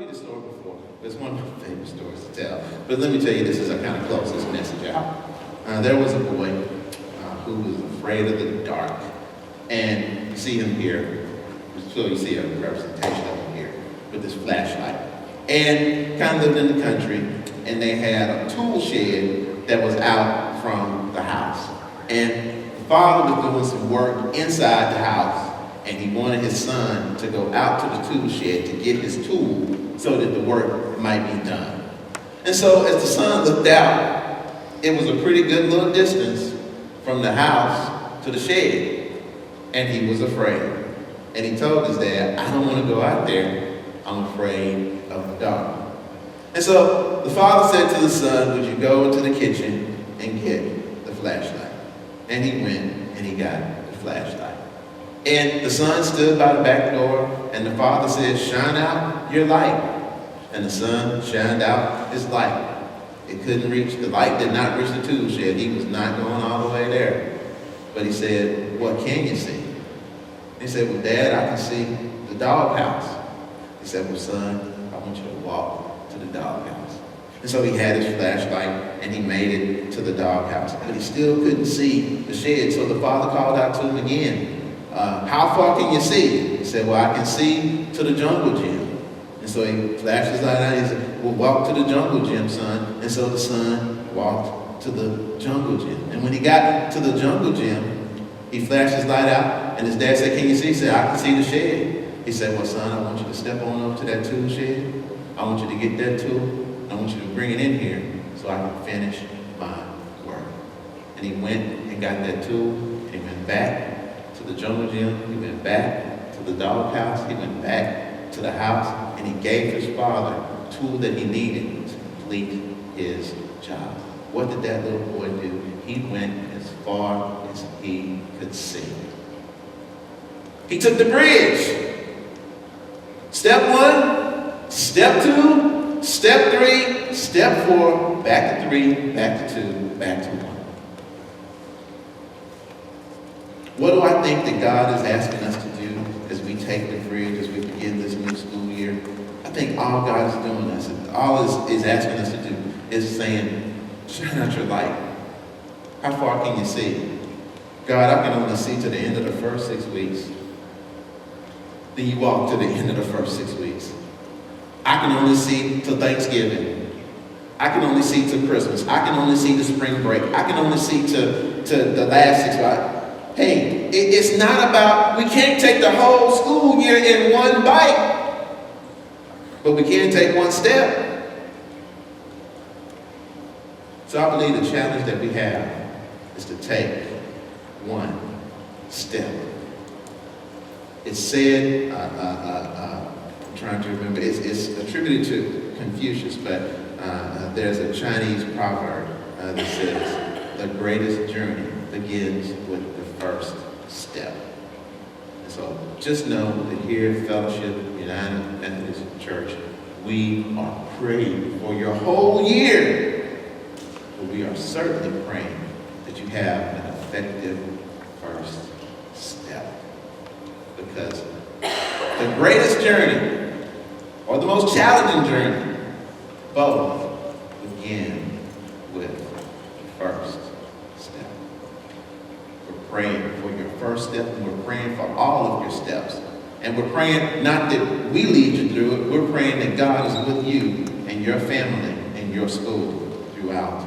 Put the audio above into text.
told you the story before. It's one of my favorite stories to tell. But let me tell you this as I kind of close this message out. There was a boy who was afraid of the dark. And you see him here. So you see a representation of him here with this flashlight. And kind of lived in the country. And they had a tool shed that was out from the house. And the father was doing some work inside the house. And he wanted his son to go out to the tool shed to get his tool so that the work might be done. And so as the son looked out, it was a pretty good little distance from the house to the shed. And he was afraid. And he told his dad, I don't want to go out there. I'm afraid of the dark. And so the father said to the son, would you go into the kitchen and get the flashlight? And he went and he got the flashlight. And the son stood by the back door, and the father said, shine out your light. And the son shined out his light. It couldn't reach, the light did not reach the tool shed. He was not going all the way there. But he said, what can you see? He said, well, Dad, I can see the doghouse. He said, well, son, I want you to walk to the doghouse. And so he had his flashlight, and he made it to the doghouse. But he still couldn't see the shed, so the father called out to him again. How far can you see? He said, well, I can see to the jungle gym. And so he flashed his light out. He said, well, walk to the jungle gym, son. And so the son walked to the jungle gym. And when he got to the jungle gym, he flashed his light out. And his dad said, can you see? He said, I can see the shed. He said, well, son, I want you to step on up to that tool shed. I want you to get that tool. I want you to bring it in here so I can finish my work. And he went and got that tool. And he went back to the jungle gym, he went back to the doghouse, he went back to the house, and he gave his father the tool that he needed to complete his job. What did that little boy do? He went as far as he could see. He took the bridge. Step 1, step 2, step 3, step 4, back to 3, back to 2, back to 1. What do I think that God is asking us to do as we take the bridge, as we begin this new school year? I think all God is doing us, all is asking us to do is saying, shine out your light. How far can you see? God, I can only see to the end of the first 6 weeks. Then you walk to the end of the first 6 weeks. I can only see to Thanksgiving. I can only see to Christmas. I can only see to spring break. I can only see to the last 6 weeks. Hey, it's not about, we can't take the whole school year in one bite, but we can take one step. So I believe the challenge that we have is to take one step. It's said, I'm trying to remember, it's attributed to Confucius, but there's a Chinese proverb that says, the greatest journey begins with the first step. And so just know that here at Fellowship United Methodist Church, we are praying for your whole year. But we are certainly praying that you have an effective first step. Because the greatest journey, or the most challenging journey, both begin with the first step. We're praying for your first step, and we're praying for all of your steps. And we're praying not that we lead you through it, we're praying that God is with you and your family and your school throughout